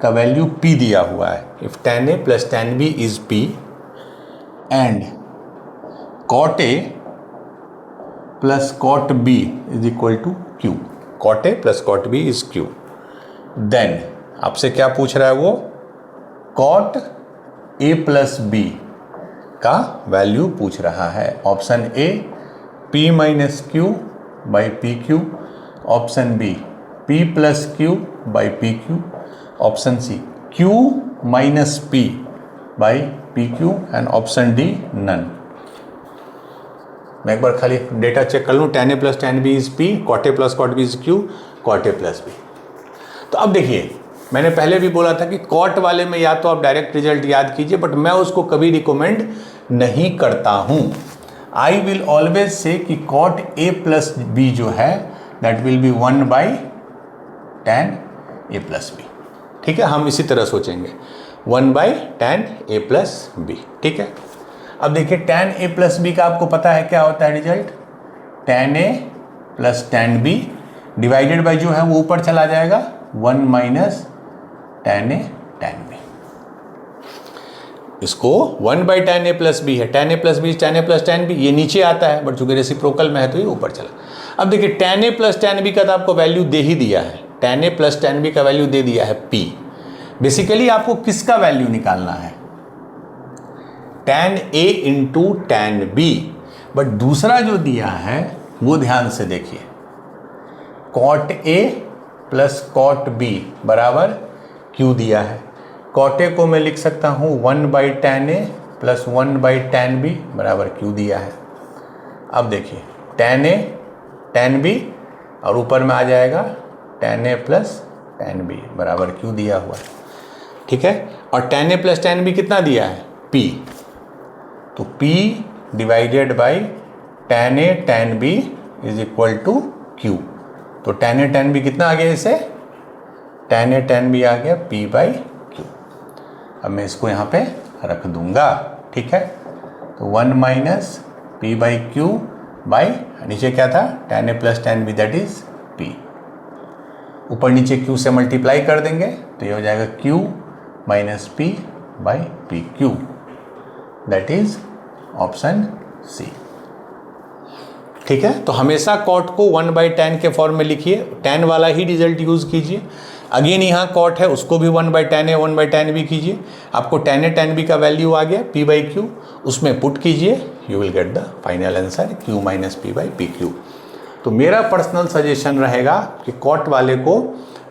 का वैल्यू p दिया हुआ है, if tan a plus tan b is p and cot a plus cot b is equal to q, cot a plus cot b is q, then आपसे क्या पूछ रहा है वो, cot a प्लस b का वैल्यू पूछ रहा है। Option A p minus q by p q, option b p plus q by p q, option c q minus p by p q and option d none. मैं एक बार खाली data check कर लूँ, tan a plus tan b is p, cot a plus cot b is q, cot a plus b। तो अब देखिए, मैंने पहले भी बोला था कि कॉट वाले में या तो आप डायरेक्ट रिजल्ट याद कीजिए, बट मैं उसको कभी रिकमेंड नहीं करता हूँ। आई विल ऑलवेज से कि कॉट ए प्लस बी जो है that will be 1 by tan a plus B. ठीक है, हम इसी तरह सोचेंगे 1 by tan a plus B. ठीक है, अब देखिए tan a प्लस बी का आपको पता है क्या होता है result, tan a plus tan b divided by जो है वो ऊपर चला जाएगा 1 minus tan a tan b, इसको 1 by tan a plus b है, tan a plus b tan a plus tan b, ये नीचे आता है बट चूंकि रेसिप्रोकल में है तो ये ऊपर चला। अब देखिए tan a plus tan b का तो आपको वैल्यू दे ही दिया है, tan a plus tan b का वैल्यू दे दिया है p। बेसिकली आपको किसका वैल्यू निकालना है, tan a into tan b, but दूसरा जो दिया है वो ध्यान से देखिए, cot a plus cot b बराबर q दिया है। cot a को मैं लिख सकता हूँ 1 by tan a plus 1 by tan b बराबर q दिया है। अब देखिए tan a tan b और ऊपर में आ जाएगा tan a plus tan b बराबर q दिया हुआ है। ठीक है, और tan a plus tan b कितना दिया है p, तो p divided by tan a tan b is equal to q, तो tan a tan b कितना आ गया इसे, tan a tan b आ गया p बाई q। अब मैं इसको यहाँ पे रख दूंगा। ठीक है, तो 1 minus p by Q by नीचे क्या था tan a plus tan b that is p, ऊपर नीचे q से मल्टीप्लाई कर देंगे तो ये हो जाएगा q minus p by p q, that is option c. ठीक है, तो हमेशा कॉट को 1 बाई tan के फॉर्म में लिखिए, tan वाला ही रिजल्ट यूज़ कीजिए। अगेन यहाँ कॉट है उसको भी 1 by tan a 1 by tan b कीजिए, आपको tan a tan b का वैल्यू आ गया p बाई क्यू, उसमें पुट कीजिए, you will get the final answer q minus P by p Q. तो मेरा पर्सनल सजेशन रहेगा कि कॉट वाले को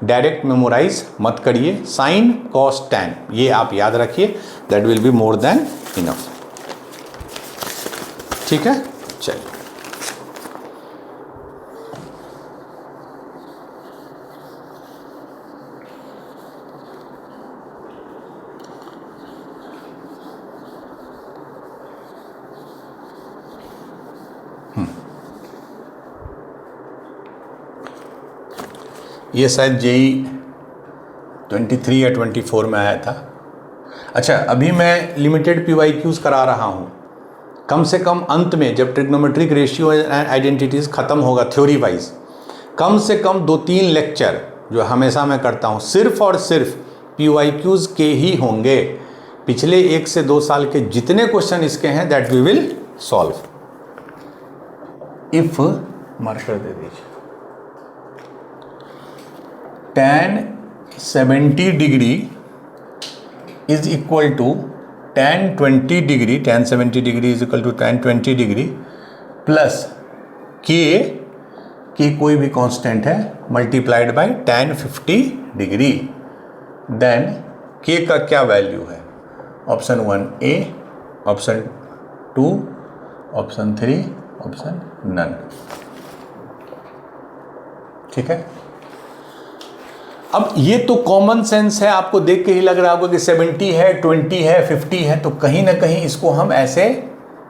डायरेक्ट मेमोराइज मत करिए, साइन कॉस टैन ये आप याद रखिए, that will be more than enough. ठीक है, चलिए ये शायद जेई 23 या 24 में आया था। अच्छा, अभी मैं लिमिटेड PYQs करा रहा हूँ, कम से कम अंत में जब ट्रिग्नोमेट्रिक रेशियो एंड आइडेंटिटीज़ ख़त्म होगा थ्योरी वाइज, कम से कम 2-3 लेक्चर जो हमेशा मैं करता हूँ सिर्फ और सिर्फ PYQs के ही होंगे। पिछले 1 से 2 साल के जितने क्वेश्चन इसके हैं that we will solve. If marker दे दीजिए, tan 70 degree is equal to tan 20 degree, tan 70 degree is equal to tan 20 degree plus K कोई भी कांस्टेंट है multiplied by tan 50 degree. Then K का क्या वैल्यू है? Option 1 A, option 2, option 3, option none. ठीक है, अब ये तो कॉमन सेंस है, आपको देख के ही लग रहा होगा कि 70 है, 20 है, 50 है, तो कहीं ना कहीं इसको हम ऐसे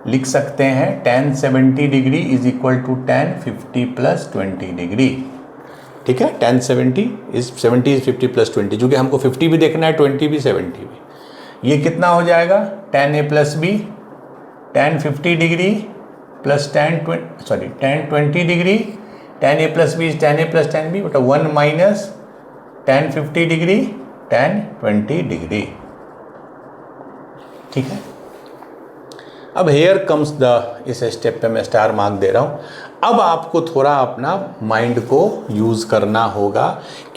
लिख सकते हैं tan 70 degree is equal to tan 50 plus 20 degree. ठीक है, tan 70 इज 50 प्लस 20, चूँकि हमको 50 भी देखना है, 20 भी, 70 भी। ये कितना हो जाएगा? tan a plus b, tan 50 degree plus tan 20 degree, tan a plus B is tan a plus tan b बटा 1 minus tan 50 degree tan 20 degree. ठीक है, अब हेयर कम्स द, इस स्टेप पे मैं स्टार मार्क दे रहा हूँ। अब आपको थोड़ा अपना माइंड को यूज़ करना होगा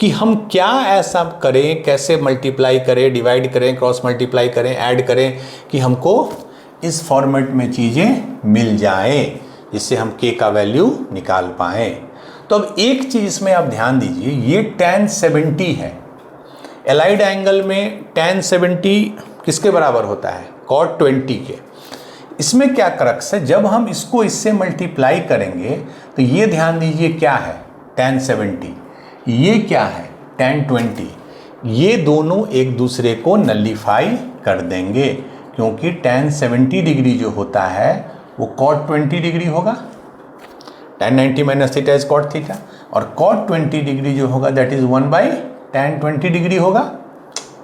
कि हम क्या ऐसा करें, कैसे मल्टीप्लाई करें, डिवाइड करें, क्रॉस मल्टीप्लाई करें, ऐड करें कि हमको इस फॉर्मेट में चीज़ें मिल जाएं, जिससे हम के का वैल्यू निकाल पाएँ। तो अब एक चीज़ में आप ध्यान दीजिए, ये tan 70 है। एलाइड एंगल में tan 70 किसके बराबर होता है? cot 20 के। इसमें क्या क्रक्स है, जब हम इसको इससे मल्टीप्लाई करेंगे तो ये ध्यान दीजिए क्या है tan 70, ये क्या है tan 20, ये दोनों एक दूसरे को नलीफाई कर देंगे, क्योंकि tan 70 डिग्री जो होता है वो cot 20 डिग्री होगा, tan 90 minus theta is cot theta, और cot 20 डिग्री जो होगा that is 1 by tan 20 degree होगा,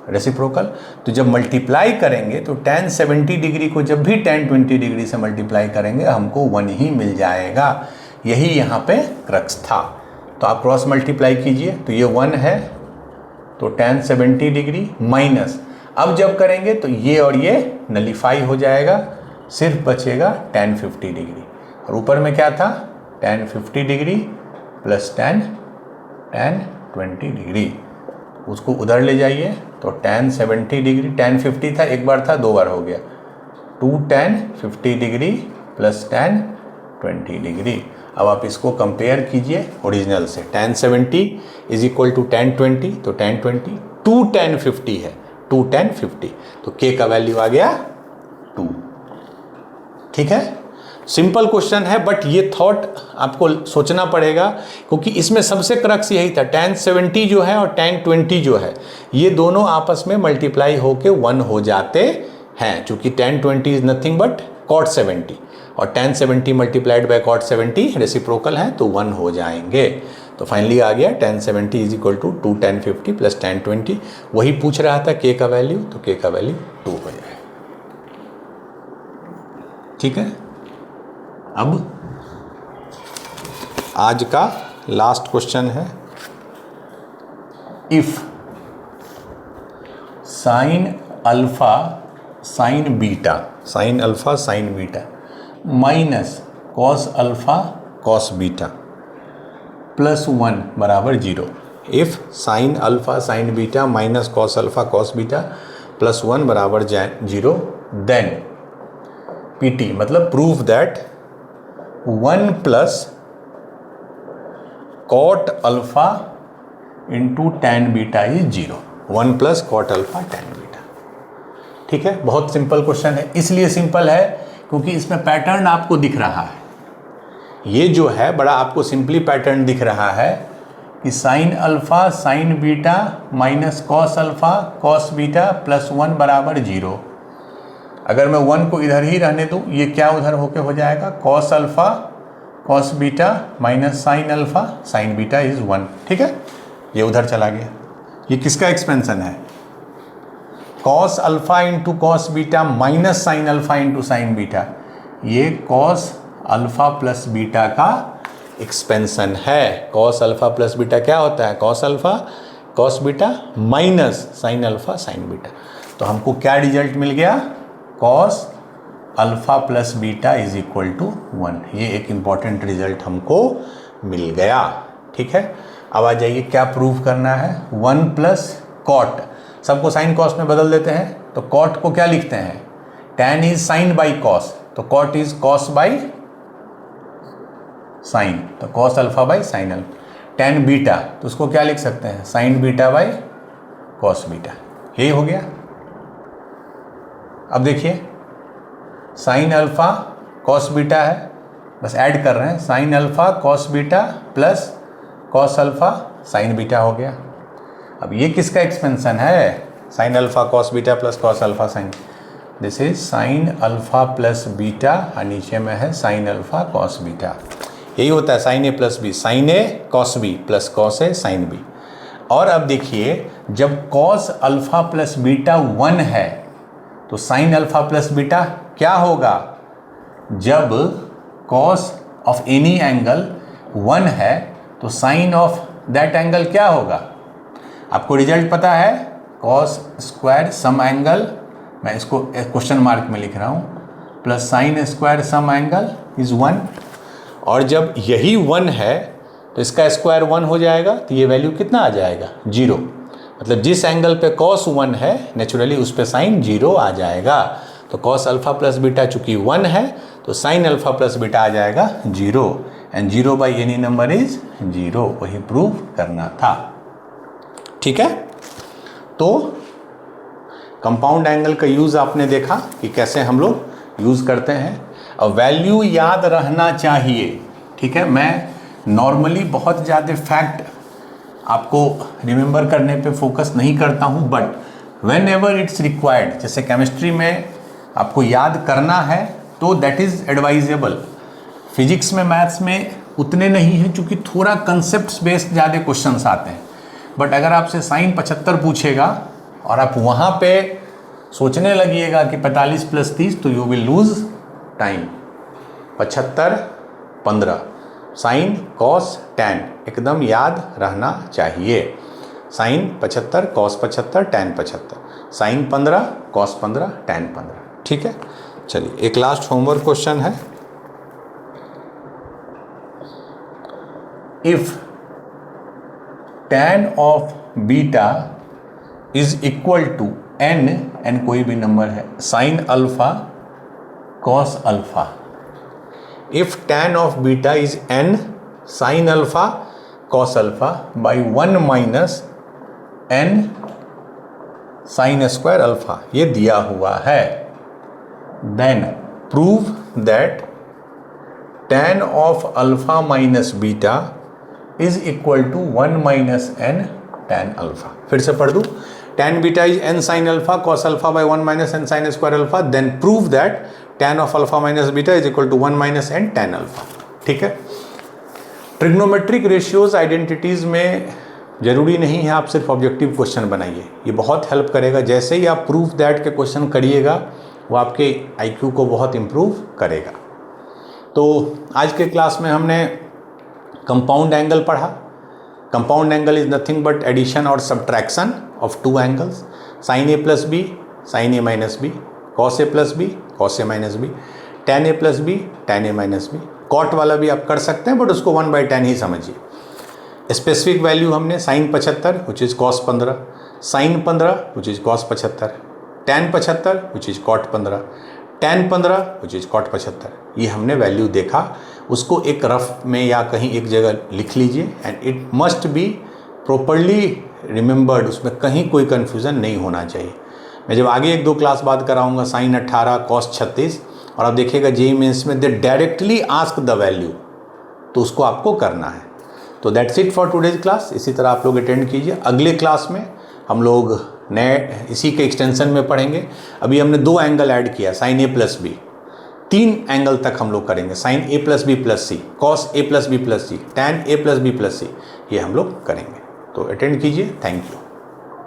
रेसिप्रोकल। तो जब मल्टीप्लाई करेंगे तो tan 70 डिग्री को जब भी tan 20 डिग्री से मल्टीप्लाई करेंगे हमको 1 ही मिल जाएगा। यही यहाँ पे क्रक्स था। तो आप क्रॉस मल्टीप्लाई कीजिए तो ये 1 है, तो tan 70 डिग्री माइनस, अब जब करेंगे तो ये और ये नलीफाई हो जाएगा, सिर्फ बचेगा tan 50 डिग्री, और ऊपर में क्या था tan 50 degree plus tan 20 degree, उसको उधर ले जाइए तो tan 70 डिग्री, tan 50 था, एक बार था, 2 बार हो गया, 2 tan 50 degree plus tan 20 degree. अब आप इसको कंपेयर कीजिए ओरिजिनल से, tan 70 is equal to tan 20, तो tan 20 2 tan 50 है, 2 tan 50, तो k का वैल्यू आ गया 2। ठीक है, सिंपल क्वेश्चन है, बट ये थॉट आपको सोचना पड़ेगा, क्योंकि इसमें सबसे क्रक्स यही था, tan 70 जो है और tan 20 जो है ये दोनों आपस में मल्टीप्लाई होके 1 हो जाते हैं, क्योंकि tan 20 is nothing but cot 70 और tan 70 multiplied by cot 70 reciprocal है, तो 1 हो जाएंगे। तो फाइनली आ गया tan 70 is equal to 2 tan 50 plus tan 20। वही पूछ रहा था k का वैल्यू, तो k का वैल्यू 2 हो जाए। ठीक है, अब आज का लास्ट क्वेश्चन है, if sine alpha sine beta minus cos alpha cos beta plus 1 बराबर 0। If sine alpha sine beta minus cos alpha cos beta plus 1 बराबर 0, देन पीटी मतलब prove that 1 plus cot alpha into tan beta is 0। 1 plus cot alpha tan beta. ठीक है, बहुत simple question है। इसलिए simple है क्योंकि इसमें पैटर्न आपको दिख रहा है। ये जो है बड़ा आपको सिंपली पैटर्न दिख रहा है कि sign alpha sine beta minus cos alpha cos beta plus 1 बराबर 0। अगर मैं 1 को इधर ही रहने दूँ, ये क्या उधर होके हो जाएगा, cos alpha cos beta minus sine alpha sine beta is 1। ठीक है, ये उधर चला गया। ये किसका एक्सपेंशन है, cos alpha into cos beta minus sine alpha into sine beta. ये कॉस अल्फा प्लस बीटा का एक्सपेंशन है। कॉस अल्फा प्लस बीटा क्या होता है, cos alpha cos beta minus sine alpha sine beta. तो हमको क्या रिजल्ट मिल गया, cos alpha plus beta is equal to 1। ये एक इंपॉर्टेंट रिजल्ट हमको मिल गया। ठीक है, अब आ जाइए क्या प्रूव करना है। 1 प्लस कॉट, सबको साइन कॉस में बदल देते हैं। तो कॉट को क्या लिखते हैं, tan is sine by cos, तो cot is cos by sine, तो cos alpha by sine alpha. tan beta, तो उसको क्या लिख सकते हैं, sine beta by cos beta. यही हो गया। अब देखिए साइन अल्फा कॉस बीटा है, बस ऐड कर रहे हैं, sign alpha cos beta plus cos alpha sine beta हो गया। अब ये किसका एक्सपेंशन है, sine alpha cos beta plus cos alpha sign, this is sine alpha plus beta और नीचे में है साइन अल्फा कॉस बीटा। यही होता है sine A plus B, sine A cos B plus cos A sine B. और अब देखिए जब कॉस अल्फा प्लस बीटा 1 है तो साइन अल्फा प्लस बीटा क्या होगा, जब कॉस ऑफ एनी एंगल 1 है तो साइन ऑफ दैट एंगल क्या होगा। आपको रिजल्ट पता है, कॉस स्क्वायर सम एंगल, मैं इसको क्वेश्चन मार्क में लिख रहा हूँ, plus sine square some angle is 1। और जब यही 1 है तो इसका स्क्वायर 1 हो जाएगा, तो ये वैल्यू कितना आ जाएगा, 0। मतलब जिस एंगल पे कॉस 1 है नेचुरली उस पे साइन 0 आ जाएगा। तो कॉस अल्फा प्लस बीटा चूंकि 1 है तो साइन अल्फा प्लस बीटा आ जाएगा 0, and 0 by any number is 0। वही प्रूव करना था। ठीक है, तो कंपाउंड एंगल का यूज़ आपने देखा कि कैसे हम लोग यूज़ करते हैं। अब वैल्यू याद रहना चाहिए। ठीक है, मैं नॉर्मली बहुत ज़्यादा फैक्ट आपको रिमेंबर करने पे फोकस नहीं करता हूँ, but when ever its required, जैसे केमिस्ट्री में आपको याद करना है तो दैट इज़ एडवाइजेबल। फिजिक्स में, मैथ्स में उतने नहीं हैं क्योंकि थोड़ा कंसेप्ट बेस्ड ज़्यादा क्वेश्चंस आते हैं। बट अगर आपसे साइन 75 पूछेगा और आप वहाँ पे सोचने लगिएगा कि 45 प्लस 30, तो you will lose time. 75 15 sine cos tan एकदम याद रहना चाहिए। Sine 75 cos 75 tan 75, sine 15 cos 15 tan 15। ठीक है, चलिए एक लास्ट होमवर्क क्वेश्चन है। If tan of beta is equal to n कोई भी नंबर है, sine alpha cos alpha. If tan of beta is n sine alpha cos alpha by 1 minus n sine square alpha, ये दिया हुआ है, then prove that tan of alpha minus beta is equal to 1 minus n tan alpha. फिर से पढ़ दूँ, tan beta is n sine alpha cos alpha by 1 minus n sine square alpha, then prove that tan of alpha minus beta is equal to 1 minus n tan alpha. ठीक है, trigonometric ratios identities में ज़रूरी नहीं है आप सिर्फ objective question बनाइए, ये बहुत हेल्प करेगा। जैसे ही आप प्रूफ दैट के क्वेश्चन करिएगा वो आपके IQ को बहुत इम्प्रूव करेगा। तो आज के क्लास में हमने कंपाउंड एंगल पढ़ा। Compound angle is nothing but addition और subtraction of two angles, sine A plus B sine A minus B, cos A plus B cos A minus B, tan A plus B tan A minus B. Cot वाला भी आप कर सकते हैं but उसको 1/10 ही समझिए। स्पेसिफिक वैल्यू हमने sine 75 which is cos 15, sine 15 which is cos 75, tan 75 which is cot 15, tan 15 which is cot 75। ये हमने वैल्यू देखा, उसको एक रफ में या कहीं एक जगह लिख लीजिए and it must be properly remembered, उसमें कहीं कोई कन्फ्यूज़न नहीं होना चाहिए। मैं जब आगे 1-2 क्लास बाद कराऊंगा साइन 18 कॉस 36 और आप देखिएगा जेईई मेंस में दे डायरेक्टली आस्क द वैल्यू, तो उसको आपको करना है। तो that's it for today's class. इसी तरह आप लोग अटेंड कीजिए। अगले क्लास में हम लोग नए इसी के एक्सटेंशन में पढ़ेंगे। अभी हमने 2 एंगल ऐड किया, sign A plus B, 3 angle तक हम लोग करेंगे, sign A plus B plus C, cos A plus B plus C, tan A plus B plus सी, ये हम लोग करेंगे। तो अटेंड कीजिए। Thank you.